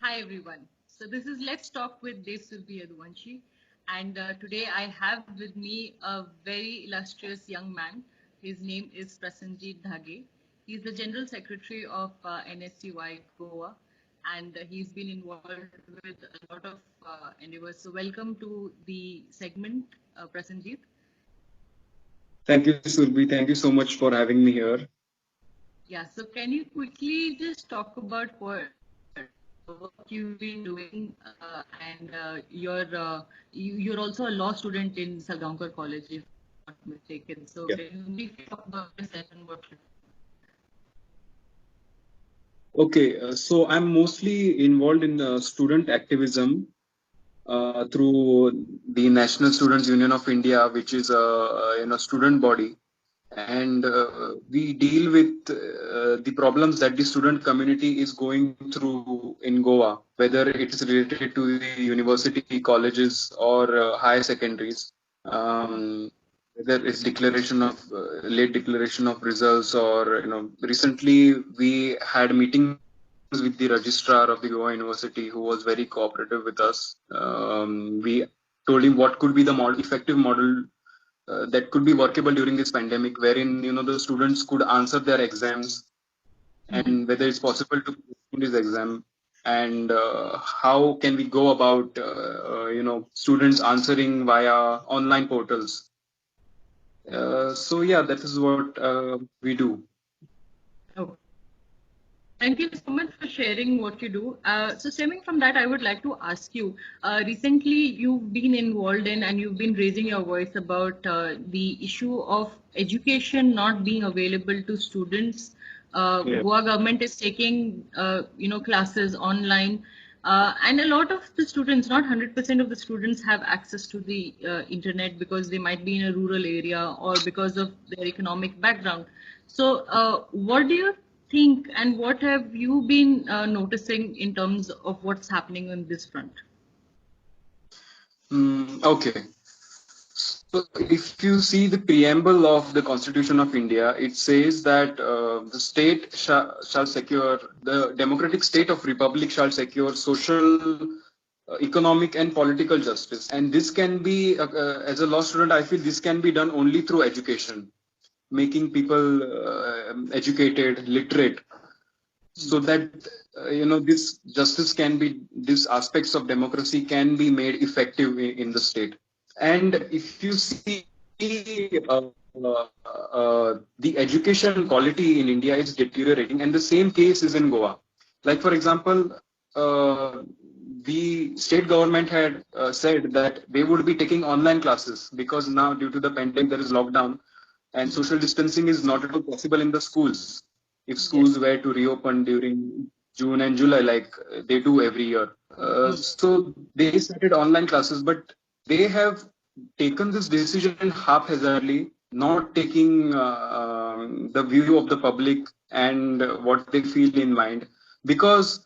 Hi everyone. So this is Let's Talk with Devsulbi Yaduvanshi, and today I have with me a very illustrious young man. His name is Prasenjit Dhage. He's the General Secretary of NSCY Goa, and he's been involved with a lot of endeavors. So welcome to the segment, Prasenjit. Thank you, Surbi. Thank you so much for having me here. Yeah, so can you quickly just talk about what you've been doing, and you're also a law student in Salgaonkar College, if I'm not mistaken. So Yeah. can you briefly talk about yourself and what you Okay, so I'm mostly involved in student activism through the National Students Union of India, which is a student body, and we deal with the problems that the student community is going through in Goa, whether it is related to the university, colleges, or higher secondaries. Um, whether it's declaration of late declaration of results, or recently we had meetings with the registrar of the Goa University, who was very cooperative with us. We told him what could be the effective model that could be workable during this pandemic, wherein the students could answer their exams, and whether it's possible to postpone this exam, and how can we go about students answering via online portals. So yeah, that is what we do. do? Thank you so much for sharing what you do. So stemming from that, I would like to ask you, recently you've been involved in and you've been raising your voice about the issue of education not being available to students. Yeah. Goa government is taking, classes online. And a lot of the students, not 100% of the students, have access to the internet because they might be in a rural area or because of their economic background. So, what do you think, and what have you been noticing in terms of what's happening on this front? Okay. So if you see the preamble of the Constitution of India, it says that the state shall secure, the democratic state of republic shall secure social, economic and political justice. And this can be, as a law student, I feel this can be done only through education, making people educated, literate, so that this justice can be, these aspects of democracy can be made effective in the state. And if you see the education quality in India is deteriorating, and the same case is in Goa. Like for example, uh, the state government had said that they would be taking online classes, because now due to the pandemic there is lockdown and social distancing is not at all possible in the schools. If Yes. schools were to reopen during June and July, like they do every year. So they started online classes, but they have taken this decision haphazardly, not taking the view of the public and what they feel in mind. Because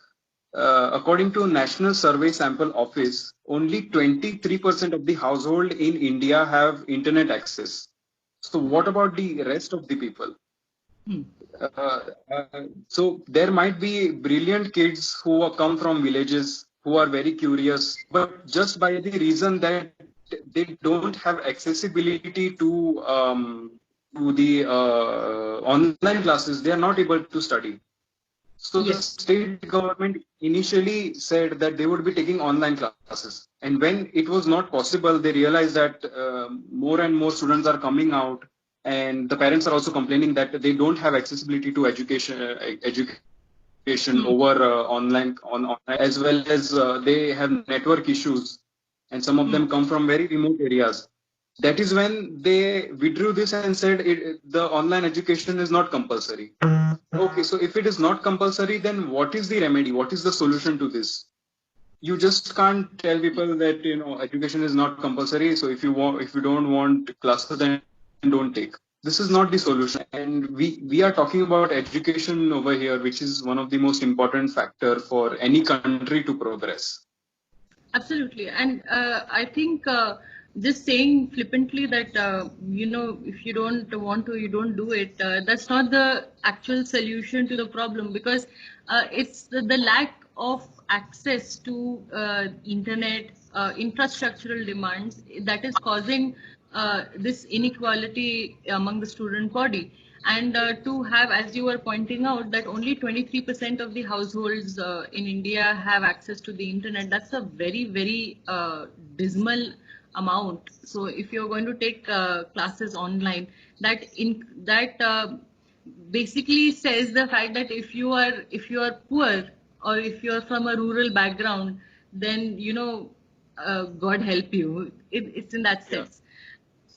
according to National Survey Sample Office, only 23% of the household in India have internet access. So what about the rest of the people? Hmm. Uh, so there might be brilliant kids who come from villages, who are very curious, but just by the reason that they don't have accessibility to the online classes, they are not able to study. So the Yes. state government initially said that they would be taking online classes, and when it was not possible, they realized that more and more students are coming out, and the parents are also complaining that they don't have accessibility to education over online, as well as they have network issues, and some of them come from very remote areas. That is when they withdrew this and said the online education is not compulsory. Okay, so if it is not compulsory, then what is the remedy? What is the solution to this? You just can't tell people that education is not compulsory. So if you don't want classes, then don't take. This is not the solution. And we are talking about education over here, which is one of the most important factor for any country to progress. Absolutely. And I think just saying flippantly that, if you don't want to, you don't do it, that's not the actual solution to the problem, because it's the lack of access to internet infrastructural demands that is causing this inequality among the student body. And to have, as you were pointing out, that only 23% of the households in India have access to the internet. That's a very, very dismal amount. So if you're going to take classes online, that basically says the fact that if you are poor, or if you're from a rural background, then God help you. It's in that Yeah. sense.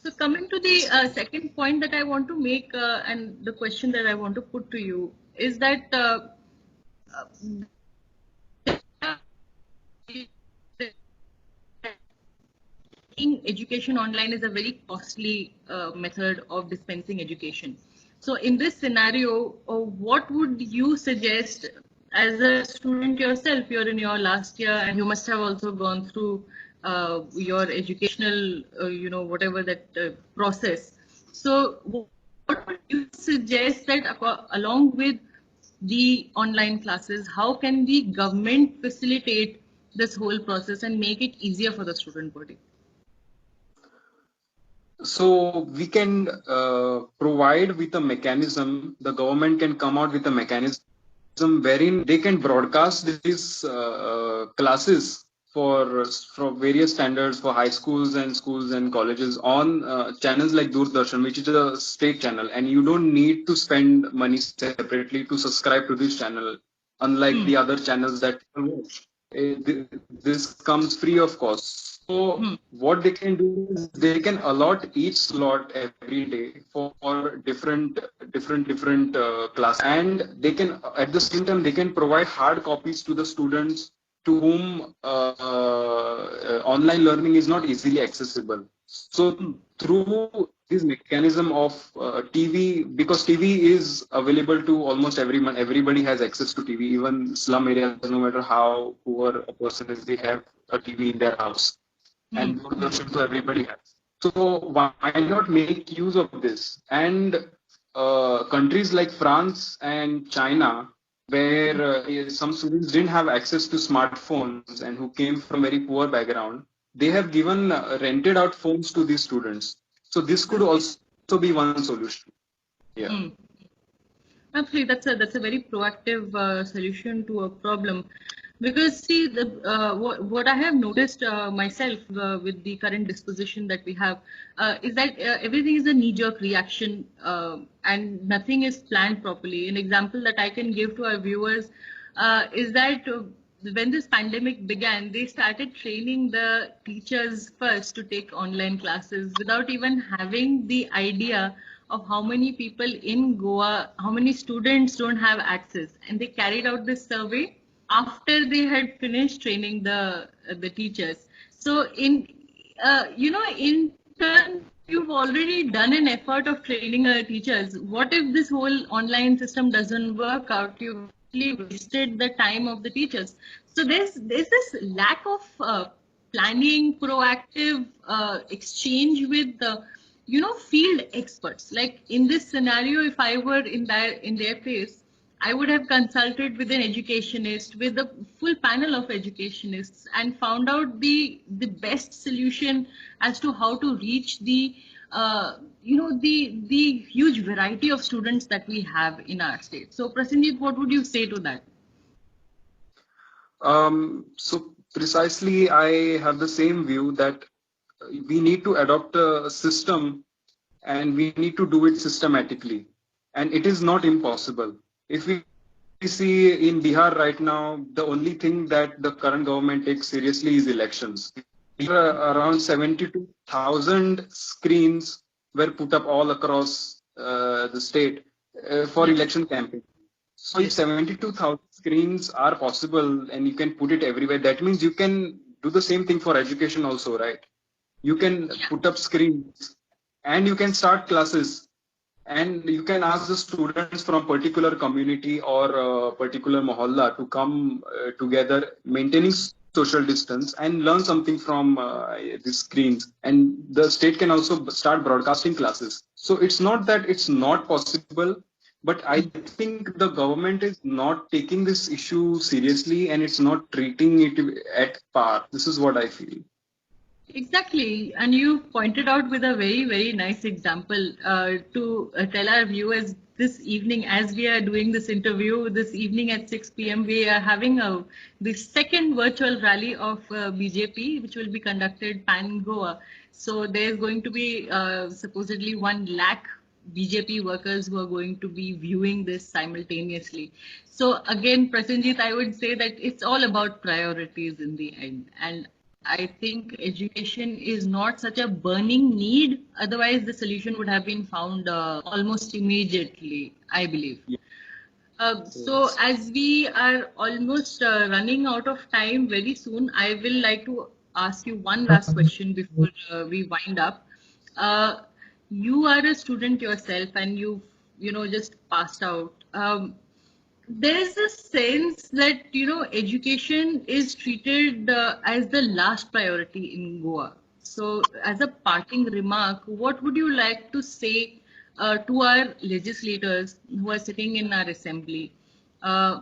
So coming to the second point that I want to make, and the question that I want to put to you is that taking education online is a very costly method of dispensing education. So in this scenario, what would you suggest as a student yourself? You're in your last year and you must have also gone through your educational, whatever that process. So what would you suggest that along with the online classes, how can the government facilitate this whole process and make it easier for the student body? So we can provide with a mechanism, the government can come out with a mechanism wherein they can broadcast these classes for various standards for high schools and schools and colleges on channels like Doordarshan, which is a state channel, and you don't need to spend money separately to subscribe to this channel, unlike Hmm. the other channels that people watch. This comes free of cost. So Hmm. what they can do is they can allot each slot every day for different class, and they can at the same time they can provide hard copies to the students to whom online learning is not easily accessible. So through this mechanism of TV, because TV is available to almost everyone, everybody has access to TV, even slum areas, no matter how poor a person is, they have a TV in their house, Hmm. and Doordarshan to everybody has. So why not make use of this? And countries like France and China, where some students didn't have access to smartphones and who came from very poor background, they have given rented out phones to these students. So this could Okay. also be one solution. Yeah. Hmm. Absolutely, that's a very proactive solution to a problem, because see what I have noticed myself with the current disposition that we have is that everything is a knee-jerk reaction, and nothing is planned properly. An example that I can give to our viewers is that when this pandemic began, they started training the teachers first to take online classes without even having the idea of how many people in Goa, how many students don't have access. And they carried out this survey after they had finished training the teachers. So in turn, you've already done an effort of training our teachers. What if this whole online system doesn't work out? You've really wasted the time of the teachers. So there's this lack of planning, proactive exchange with the field experts. Like in this scenario, if I were in their place, I would have consulted with an educationist, with a full panel of educationists, and found out the best solution as to how to reach the huge variety of students that we have in our state. So Prasenjit, what would you say to that? So precisely, I have the same view that we need to adopt a system and we need to do it systematically. And it is not impossible. If we see in Bihar right now, the only thing that the current government takes seriously is elections. Around 72,000 screens were put up all across the state for Yes, election campaign. So if yes, 72,000 screens are possible and you can put it everywhere, that means you can do the same thing for education also, right? You can yeah, put up screens and you can start classes, and you can ask the students from particular community or particular mohalla to come together, maintaining social distance, and learn something from the screens. And the state can also start broadcasting classes. So it's not that it's not possible, But I think the government is not taking this issue seriously and it's not treating it at par. This is what I feel. Exactly. And you pointed out with a very, very nice example to tell our viewers this evening, as we are doing this interview, this evening at 6 p.m., we are having the second virtual rally of BJP, which will be conducted pan Goa. So there's going to be supposedly 1 lakh BJP workers who are going to be viewing this simultaneously. So again, Prasenjit, I would say that it's all about priorities in the end. And I think education is not such a burning need. Otherwise, the solution would have been found almost immediately, I believe. So Yes. as we are almost running out of time very soon, I will like to ask you one last question before we wind up. Uh, you are a student yourself and you just passed out. There's a sense that education is treated as the last priority in Goa. So, as a parting remark, what would you like to say to our legislators who are sitting in our assembly, uh,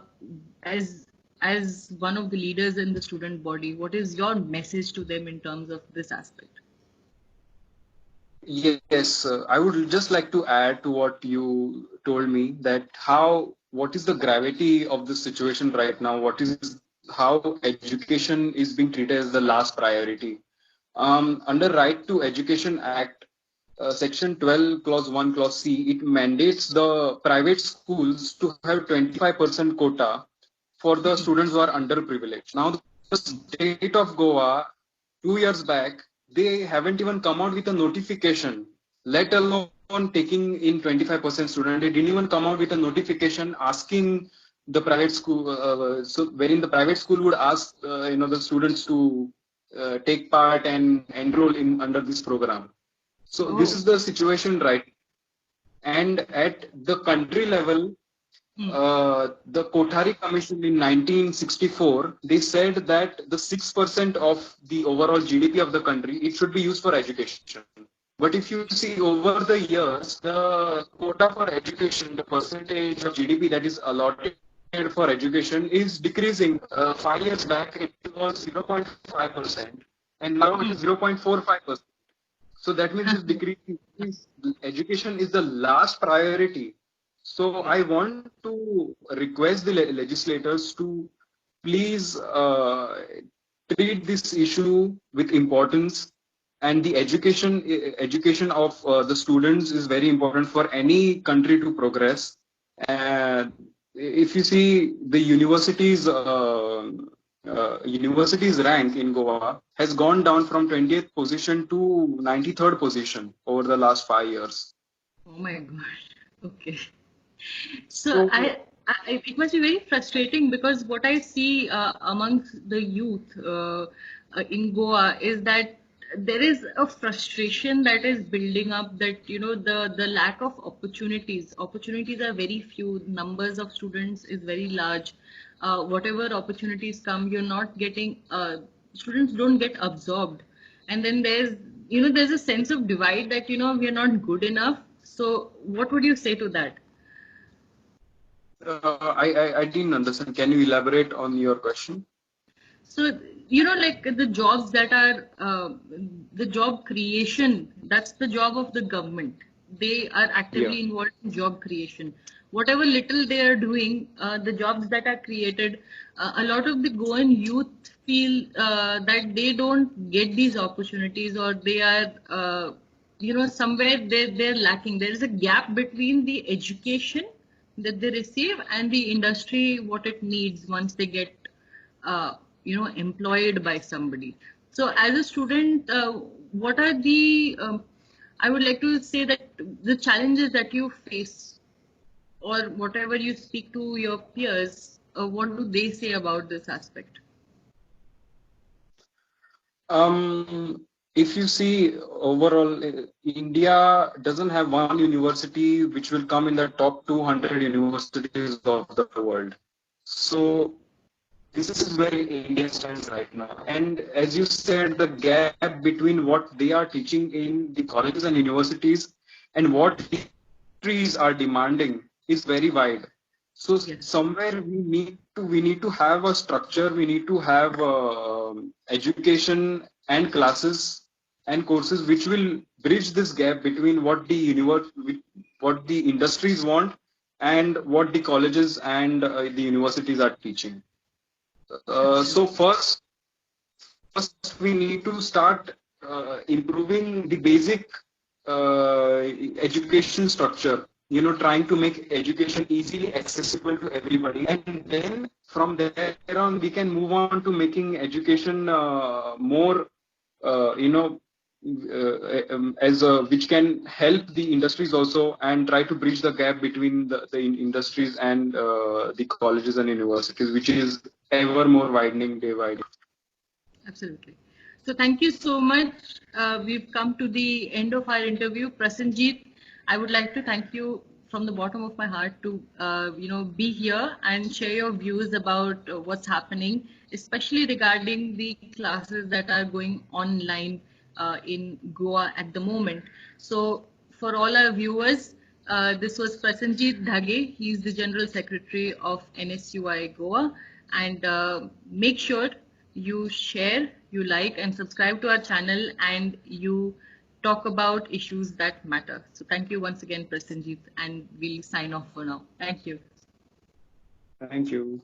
as one of the leaders in the student body? What is your message to them in terms of this aspect? Yes, I would just like to add to what you told me that what is the gravity of the situation right now? What is how education is being treated as the last priority? Under Right to Education Act, Section 12, Clause 1, Clause C, it mandates the private schools to have 25% quota for the students who are underprivileged. Now, the state of Goa, 2 years back, they haven't even come out with a notification, let alone taking in 25% student. They didn't even come out with a notification asking the private school, so wherein the private school would ask, the students to take part and enroll in under this program. So this Oh. is the situation, right? And at the country level, Hmm. the Kothari Commission in 1964, they said that the 6% of the overall GDP of the country, it should be used for education. But if you see over the years, the quota for education, the percentage of GDP that is allotted for education is decreasing. 5 years back, it was 0.5%, and now it Hmm. is 0.45%. So that means it's decreasing. Education is the last priority. So I want to request the legislators to please treat this issue with importance. And the education of the students is very important for any country to progress. And if you see the universities rank in Goa has gone down from 20th position to 93rd position over the last 5 years. Oh my God. Okay. So So it must be very frustrating because what I see amongst the youth in Goa is that there is a frustration that is building up, that the lack of opportunities. Opportunities are very few. Numbers of students is very large. Whatever opportunities come, you're not getting. Students don't get absorbed, and then there's a sense of divide that we are not good enough. So what would you say to that? I didn't understand. Can you elaborate on your question? So, like the jobs that are the job creation, that's the job of the government. They are Yeah. actively involved in job creation. Whatever little they are doing, the jobs that are created, a lot of the Goan youth feel that they don't get these opportunities, or they are, somewhere they're lacking. There is a gap between the education that they receive and the industry, what it needs once they get employed by somebody. So as a student, what are the I would like to say that the challenges that you face, or whatever you speak to your peers, what do they say about this aspect? If you see overall, India doesn't have one university which will come in the top 200 universities of the world. So this is where India stands right now. And as you said, the gap between what they are teaching in the colleges and universities and what industries are demanding is very wide. So Yes. somewhere we need to have a structure. We need to have education and classes and courses which will bridge this gap between what the industries want and what the colleges and the universities are teaching. So Absolutely. first we need to start improving the basic uh, education structure, trying to make education easily accessible to everybody, and then from there on we can move on to making education more uh, you know as which can help the industries also, and try to bridge the gap between the industries and the colleges and universities, which is ever more widening day by day. Absolutely. So thank you so much. We've come to the end of our interview. Prasenjit, I would like to thank you from the bottom of my heart to be here and share your views about what's happening, especially regarding the classes that are going online in Goa at the moment. So for all our viewers, this was Prasenjit Dhage. He is the General Secretary of NSUI Goa. And make sure you share, you like, and subscribe to our channel, and you talk about issues that matter. So thank you once again, Prasenjit, and we'll sign off for now. Thank you. Thank you.